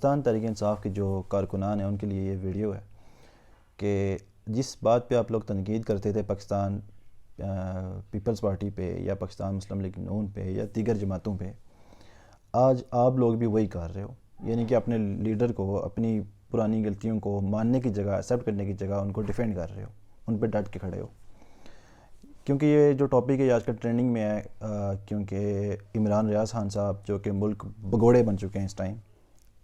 پاکستان تحریک انصاف کے جو کارکنان ہیں ان کے لیے یہ ویڈیو ہے کہ جس بات پہ آپ لوگ تنقید کرتے تھے پاکستان پیپلز پارٹی پہ یا پاکستان مسلم لیگ نون پہ یا دیگر جماعتوں پہ، آج آپ لوگ بھی وہی کر رہے ہو، یعنی کہ اپنے لیڈر کو اپنی پرانی غلطیوں کو ماننے کی جگہ، ایکسیپٹ کرنے کی جگہ ان کو ڈیفینڈ کر رہے ہو، ان پہ ڈٹ کے کھڑے ہو. کیونکہ یہ جو ٹاپک ہے یہ آج کل ٹرینڈنگ میں ہے، کیونکہ عمران ریاض خان صاحب جو کہ ملک بگوڑے بن چکے ہیں اس ٹائم،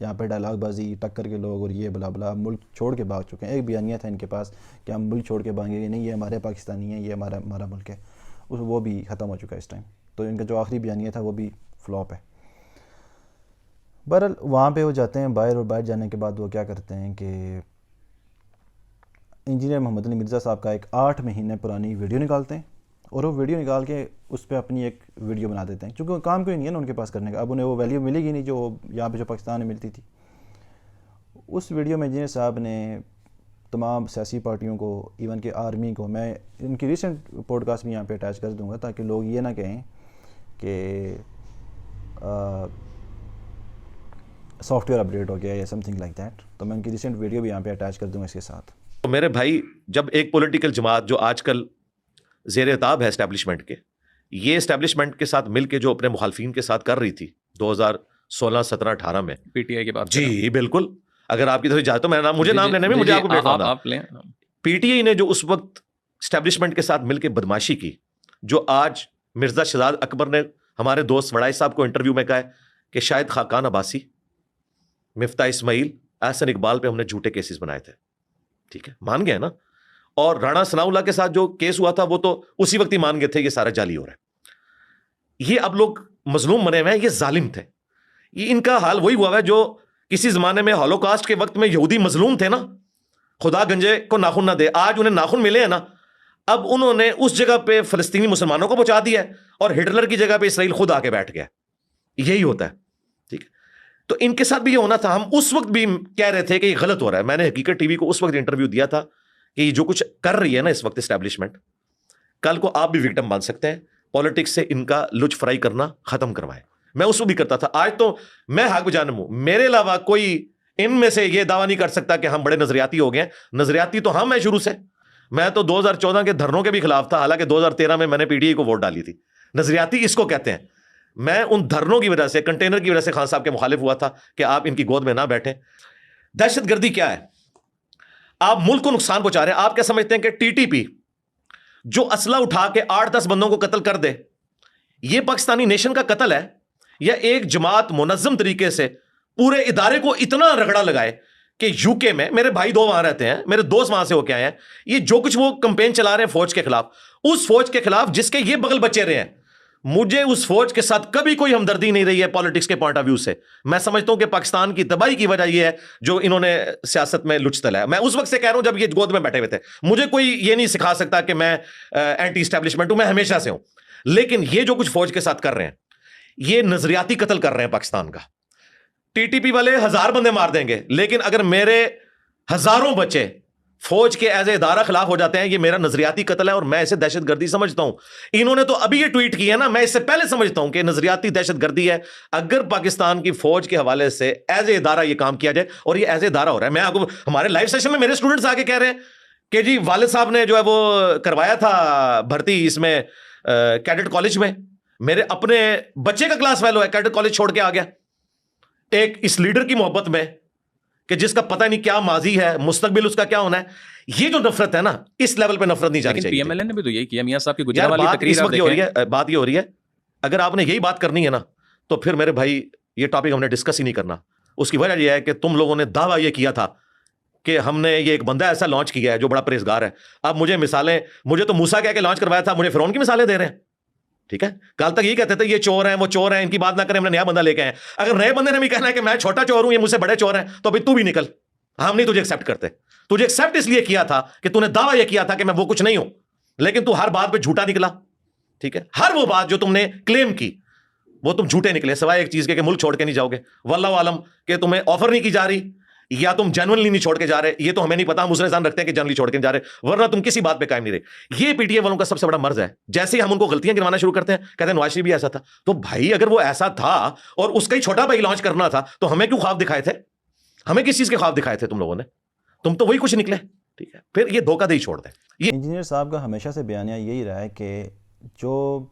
یہاں پہ ڈائلاگ بازی ٹکر کے لوگ اور یہ بلا بلا ملک چھوڑ کے بھاگ چکے ہیں. ایک بیانیہ تھا ان کے پاس کہ ہم ملک چھوڑ کے بھاگیں گے نہیں، یہ ہمارے پاکستانی ہیں، یہ ہمارا ملک ہے، وہ بھی ختم ہو چکا ہے اس ٹائم. تو ان کا جو آخری بیانیہ تھا وہ بھی فلاپ ہے. بہرحال وہاں پہ وہ جاتے ہیں باہر، اور باہر جانے کے بعد وہ کیا کرتے ہیں کہ انجینئر محمد علی مرزا صاحب کا ایک 8 مہینے پرانی ویڈیو نکالتے ہیں، اور وہ ویڈیو نکال کے اس پہ اپنی ایک ویڈیو بنا دیتے ہیں، چونکہ کام کوئی نہیں ہے نا ان کے پاس کرنے کا. اب انہیں وہ ویلیو ملے گی نہیں جو یہاں پہ جو پاکستان میں ملتی تھی. اس ویڈیو میں انجینئر صاحب نے تمام سیاسی پارٹیوں کو، ایون کہ آرمی کو، میں ان کی ریسنٹ پوڈ کاسٹ بھی یہاں پہ اٹیچ کر دوں گا تاکہ لوگ یہ نہ کہیں کہ سافٹ ویئر اپڈیٹ ہو گیا یا سم تھنگ لائک دیٹ. تو میں ان کی ریسنٹ ویڈیو بھی یہاں پہ اٹیچ کر دوں گا اس کے ساتھ. تو میرے بھائی، جب ایک پولیٹیکل جماعت جو آج کل زیر اتاب ہے اسٹیبلشمنٹ کے، یہ اسٹیبلشمنٹ کے ساتھ مل کے جو اپنے مخالفین کے ساتھ کر رہی تھی 2016 17 18 میں، پی ٹی آئی کے بعد، جی بالکل، اگر آپ کی طرف جائے تو میں مجھے نام لینے میں مجھے آپ کو پلیٹ فارم آپ لیں. پی ٹی آئی نے جو اس وقت اسٹیبلشمنٹ کے ساتھ مل کے بدماشی کی، جو آج مرزا شہزاد اکبر نے ہمارے دوست وڑائی صاحب کو انٹرویو میں کہا ہے کہ شاید خاقان عباسی، مفتاح اسماعیل، احسن اقبال پہ ہم نے جھوٹے کیسز بنائے تھے. ٹھیک ہے، مان گئے نا. اور رانا ثناء اللہ کے ساتھ جو کیس ہوا تھا وہ تو اسی وقت ہی مان گئے تھے یہ سارا جعلی ہو رہا ہے. یہ اب لوگ مظلوم بنے ہوئے ہیں، یہ ظالم تھے. یہ ان کا حال وہی ہوا ہے جو کسی زمانے میں ہولوکاسٹ کے وقت میں یہودی مظلوم تھے نا، خدا گنجے کو ناخن نہ دے، آج انہیں ناخن ملے ہیں نا، اب انہوں نے اس جگہ پہ فلسطینی مسلمانوں کو پہنچا دیا ہے، اور ہٹلر کی جگہ پہ اسرائیل خود آ کے بیٹھ گیا. یہی ہوتا ہے. ٹھیک ہے، تو ان کے ساتھ بھی یہ ہونا تھا. ہم اس وقت بھی کہہ رہے تھے کہ یہ غلط ہو رہا ہے. میں نے حقیقت ٹی وی کو اس وقت انٹرویو دیا تھا کہ یہ جو کچھ کر رہی ہے نا اس وقت اسٹیبلشمنٹ، کل کو آپ بھی وکٹم بن سکتے ہیں. پالیٹکس سے ان کا لچ فرائی کرنا ختم کروائے. میں اس وقت بھی کرتا تھا، آج تو میں حق بجانب ہوں. میرے علاوہ کوئی ان میں سے یہ دعویٰ نہیں کر سکتا کہ ہم بڑے نظریاتی ہو گئے ہیں. نظریاتی تو ہم ہیں شروع سے. میں تو 2014 کے دھرنوں کے بھی خلاف تھا، حالانکہ 2013 میں نے پی ٹی آئی کو ووٹ ڈالی تھی. نظریاتی اس کو کہتے ہیں. میں ان دھرنوں کی وجہ سے، کنٹینر کی وجہ سے خان صاحب کے مخالف ہوا تھا کہ آپ ان کی گود میں نہ بیٹھیں. دہشت گردی کیا ہے؟ آپ ملک کو نقصان پہنچا رہے ہیں. آپ کیا سمجھتے ہیں کہ ٹی ٹی پی جو اسلحہ اٹھا کے 8-10 بندوں کو قتل کر دے، یہ پاکستانی نیشن کا قتل ہے؟ یا ایک جماعت منظم طریقے سے پورے ادارے کو اتنا رگڑا لگائے کہ یو کے میں، میرے بھائی 2 وہاں رہتے ہیں، میرے دوست وہاں سے ہو کے آئے ہیں، یہ جو کچھ وہ کمپین چلا رہے ہیں فوج کے خلاف، اس فوج کے خلاف جس کے یہ بغل بچے رہے ہیں، مجھے اس فوج کے ساتھ کبھی کوئی ہمدردی نہیں رہی ہے پالیٹکس کے پوائنٹ آف ویو سے. میں سمجھتا ہوں کہ پاکستان کی تباہی کی وجہ یہ ہے جو انہوں نے سیاست میں لچ تلا ہے. میں اس وقت سے کہہ رہا ہوں جب یہ گود میں بیٹھے ہوئے تھے. مجھے کوئی یہ نہیں سکھا سکتا کہ میں اینٹی اسٹیبلشمنٹ ہوں، میں ہمیشہ سے ہوں. لیکن یہ جو کچھ فوج کے ساتھ کر رہے ہیں، یہ نظریاتی قتل کر رہے ہیں پاکستان کا. ٹی ٹی پی والے 1000 بندے مار دیں گے، لیکن اگر میرے ہزاروں بچے فوج کے ایز اے ادارہ خلاف ہو جاتے ہیں، یہ میرا نظریاتی قتل ہے اور میں اسے دہشت گردی سمجھتا ہوں. انہوں نے تو ابھی یہ ٹویٹ کیا ہے نا، میں اس سے پہلے سمجھتا ہوں کہ نظریاتی دہشت گردی ہے اگر پاکستان کی فوج کے حوالے سے ایز اے ادارہ یہ کام کیا جائے. اور یہ ایز اے ادارہ ہو رہا ہے. میں آپ کو ہمارے لائیو سیشن میں میرے اسٹوڈنٹس آ کے کہہ رہے ہیں کہ جی والد صاحب نے جو ہے وہ کروایا تھا بھرتی اس میں کیڈٹ کالج میں، میرے اپنے بچے کا کلاس فیلو ہے، کیڈٹ کالج چھوڑ کے آ گیا ایک اس لیڈر کی محبت میں کہ جس کا پتہ نہیں کیا ماضی ہے، مستقبل اس کا کیا ہونا ہے. یہ جو نفرت ہے نا، اس لیول پہ نفرت نہیں جانی چاہیے. پی ایم ایل نے بھی تو یہی کیا. میاں صاحب کی گجرات والی تقریر بات یہ ہو رہی ہے، اگر آپ نے یہی بات کرنی ہے نا تو پھر میرے بھائی یہ ٹاپک ہم نے ڈسکس ہی نہیں کرنا. اس کی وجہ یہ ہے کہ تم لوگوں نے دعویٰ یہ کیا تھا کہ ہم نے یہ ایک بندہ ایسا لانچ کیا ہے جو بڑا پرہیزگار ہے. اب مجھے تو موسیٰ کہہ کے لانچ کروایا تھا، مجھے فرعون کی مثالیں دے رہے ہیں. ٹھیک ہے، کل تک یہ کہتے تھے یہ چور ہیں، وہ چور ہیں، ان کی بات نہ کریں، ہم نے نیا بندہ لے کے آئے. اگر نئے بندے نے بھی کہنا ہے کہ میں چھوٹا چور ہوں، یہ مجھ سے بڑے چور ہیں، تو ابھی تو بھی نکل. ہم نہیں تجھے ایکسیپٹ کرتے. تجھے ایکسیپٹ اس لیے کیا تھا کہ تو نے دعویٰ یہ کیا تھا کہ میں وہ کچھ نہیں ہوں، لیکن تو ہر بات پہ جھوٹا نکلا. ٹھیک ہے، ہر وہ بات جو تم نے کلیم کی وہ تم جھوٹے نکلے، سوائے ایک چیز کے کہ ملک چھوڑ کے نہیں جاؤ گے. واللہ عالم کہ تمہیں آفر نہیں کی جا رہی یا تم جنرلی نہیں چھوڑ کے جا رہے، یہ تو ہمیں نہیں پتا. ہم اس انسان رکھتے ہیں کہ جنرلی چھوڑ کے نہیں جا رہے، ورنہ تم کسی بات پہ قائم نہیں رہے. یہ پی ٹی آئی والوں کا سب سے بڑا مرض ہے. جیسے ہی ہم ان کو غلطیاں گنوانا شروع کرتے ہیں، کہتے ہیں نواز شریف بھی ایسا تھا. تو بھائی اگر وہ ایسا تھا اور اس کا ہی چھوٹا بھائی لانچ کرنا تھا تو ہمیں کیوں خواب دکھائے تھے؟ ہمیں کس چیز کے خواب دکھائے تھے تم لوگوں نے؟ تم تو وہی کچھ نکلے. ٹھیک ہے, پھر یہ دھوکہ دہی چھوڑ دیں. یہ انجینئر صاحب کا ہمیشہ سے بیانیہ یہی رہا ہے کہ جو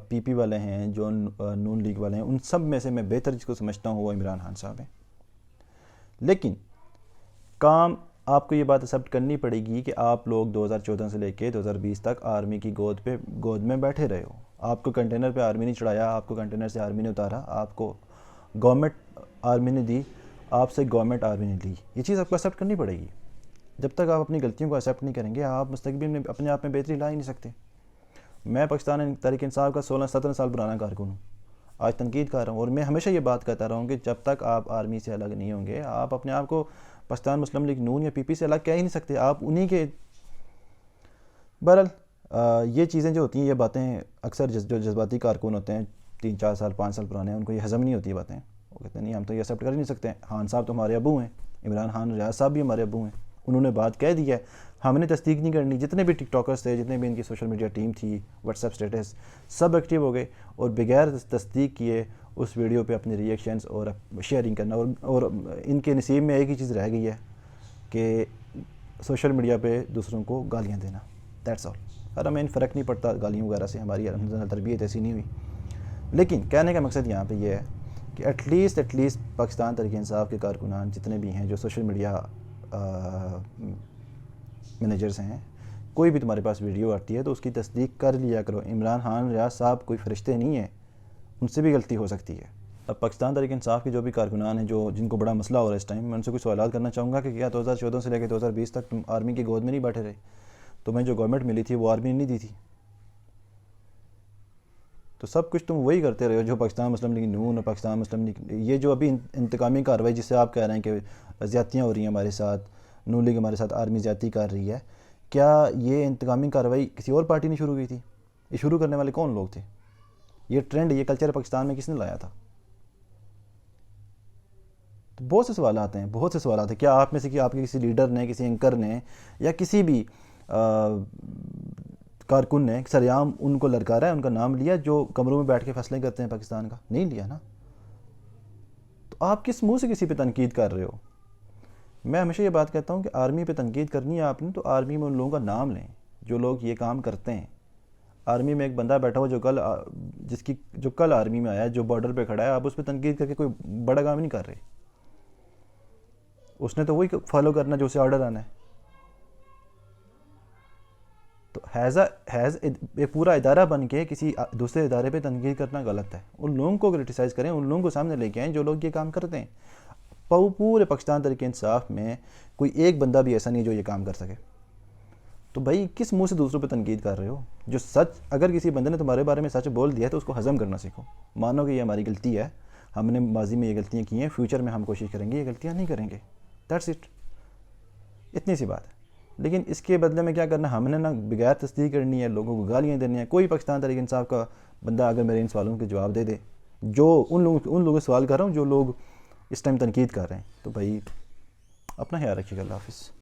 پی پی والے ہیں, جو نون لیگ والے ہیں, ان سب میں سے میں بہتر جس کو سمجھتا ہوں وہ عمران خان صاحب ہیں. لیکن کام آپ کو یہ بات ایکسیپٹ کرنی پڑے گی کہ آپ لوگ 2014 سے لے کے 2020 تک آرمی کی گود میں بیٹھے رہے ہو. آپ کو کنٹینر پہ آرمی نے چڑھایا, آپ کو کنٹینر سے آرمی نے اتارا, آپ کو گورنمنٹ آرمی نے دی, آپ سے گورنمنٹ آرمی نے لی. یہ چیز آپ کو ایکسیپٹ کرنی پڑے گی. جب تک آپ اپنی غلطیوں کو ایکسیپٹ نہیں کریں گے آپ مستقبل میں اپنے آپ میں بہتری لا ہی نہیں سکتے. میں پاکستان تحریک انصاف کا 16-17 سال پرانا کارکن ہوں, آج تنقید کر رہا ہوں, اور میں ہمیشہ یہ بات کہتا رہا ہوں کہ جب تک آپ آرمی سے الگ نہیں ہوں گے آپ اپنے آپ کو پاکستان مسلم لیگ نون یا پی پی سے الگ کہہ ہی نہیں سکتے. آپ انہی کے بہرحال یہ چیزیں جو ہوتی ہیں, یہ باتیں اکثر جو جذباتی کارکن ہوتے ہیں 3-4 سال 5 سال پرانے ہیں, ان کو یہ ہضم نہیں ہوتی باتیں. وہ کہتے ہیں نہیں ہم تو یہ ایکسیپٹ کر ہی نہیں سکتے. خان صاحب تو ہمارے ابو ہیں, عمران خان ریاض صاحب بھی ہمارے ابو ہیں, انہوں نے بات کہہ دی ہے, ہم نے تصدیق نہیں کرنی. جتنے بھی ٹک ٹاکرز تھے, جتنے بھی ان کی سوشل میڈیا ٹیم تھی, واٹس ایپ اسٹیٹس سب ایکٹیو ہو گئے, اور بغیر تصدیق کیے اس ویڈیو پہ اپنے ریئیکشنز اور شیئرنگ کرنا. اور ان کے نصیب میں ایک ہی چیز رہ گئی ہے کہ سوشل میڈیا پہ دوسروں کو گالیاں دینا. That's all. اور ہمیں فرق نہیں پڑتا گالیوں وغیرہ سے, ہماری الحمدللہ تربیت ایسی نہیں ہوئی. لیکن کہنے کا مقصد یہاں پہ یہ ہے کہ ایٹ لیسٹ پاکستان تحریک انصاف کے کارکنان جتنے بھی ہیں, جو سوشل میڈیا مینیجرز ہیں, کوئی بھی تمہارے پاس ویڈیو آتی ہے تو اس کی تصدیق کر لیا کرو. عمران خان ریاض صاحب کوئی فرشتے نہیں ہیں, ان سے بھی غلطی ہو سکتی ہے. اب پاکستان تحریک انصاف کے جو بھی کارکنان ہیں جن کو بڑا مسئلہ ہو رہا ہے اس ٹائم, میں ان سے کچھ سوالات کرنا چاہوں گا کہ کیا 2014 سے لے کے 2020 تک تم آرمی کی گود میں نہیں بیٹھے رہے؟ تمہیں جو گورنمنٹ ملی تھی وہ آرمی نے نہیں دی تھی, تو سب کچھ تم وہی کرتے رہے ہو جو پاکستان مسلم لیگ نون اور پاکستان مسلم لیگ. یہ جو ابھی انتقامی کارروائی جس سے آپ کہہ رہے ہیں کہ زیادتیاں ہو رہی ہیں ہمارے ساتھ, نون لیگ ہمارے ساتھ آرمی زیادتی کر رہی ہے, کیا یہ انتقامی کارروائی کسی اور پارٹی نے شروع کی تھی؟ یہ شروع کرنے والے کون لوگ تھے؟ یہ ٹرینڈ, یہ کلچر پاکستان میں کس نے لایا تھا؟ تو بہت سے سوالات ہیں, بہت سے سوالات ہیں. کیا آپ میں سے آپ کے کسی لیڈر نے, کسی اینکر نے, یا کسی بھی کارکن نے سریعام ان کو للکارا ہے, ان کا نام لیا جو کمروں میں بیٹھ کے فیصلے کرتے ہیں پاکستان کا؟ نہیں لیا نا. تو آپ کس منہ سے کسی پہ تنقید کر رہے ہو؟ میں ہمیشہ یہ بات کہتا ہوں کہ آرمی پہ تنقید کرنی ہے آپ نے تو آرمی میں ان لوگوں کا نام لیں جو لوگ یہ کام کرتے ہیں. آرمی میں ایک بندہ بیٹھا ہوا جو کل آرمی میں آیا ہے, جو بارڈر پہ کھڑا ہے, آپ اس پہ تنقید کر کے کوئی بڑا کام نہیں کر رہے. اس نے تو وہی فالو کرنا جو اسے آرڈر آنا ہے. تو ایک پورا ادارہ بن کے کسی دوسرے ادارے پہ تنقید کرنا غلط ہے. ان لوگوں کو کرٹیسائز کریں, ان لوگوں کو سامنے لے کے آئیں جو لوگ یہ کام کرتے ہیں. پورے پاکستان تحریک انصاف میں کوئی ایک بندہ بھی ایسا نہیں جو یہ کام کر سکے. تو بھائی کس منہ سے دوسروں پہ تنقید کر رہے ہو؟ جو سچ, اگر کسی بندے نے تمہارے بارے میں سچ بول دیا ہے تو اس کو ہضم کرنا سیکھو. مانو کہ یہ ہماری غلطی ہے, ہم نے ماضی میں یہ غلطیاں کی ہیں, فیوچر میں ہم کوشش کریں گے یہ غلطیاں نہیں کریں گے. That's it. اتنی سی بات ہے. لیکن اس کے بدلے میں کیا کرنا, ہم نے نا بغیر تصدیق کرنی ہے, لوگوں کو گالیاں دینی ہیں. کوئی پاکستان تحریک انصاف کا بندہ اگر میرے ان سوالوں کے جواب دے دے, جو ان لوگوں سے سوال کر رہا ہوں جو لوگ اس ٹائم تنقید کر رہے ہیں, تو بھائی اپنا خیال رکھیے گا. اللہ حافظ.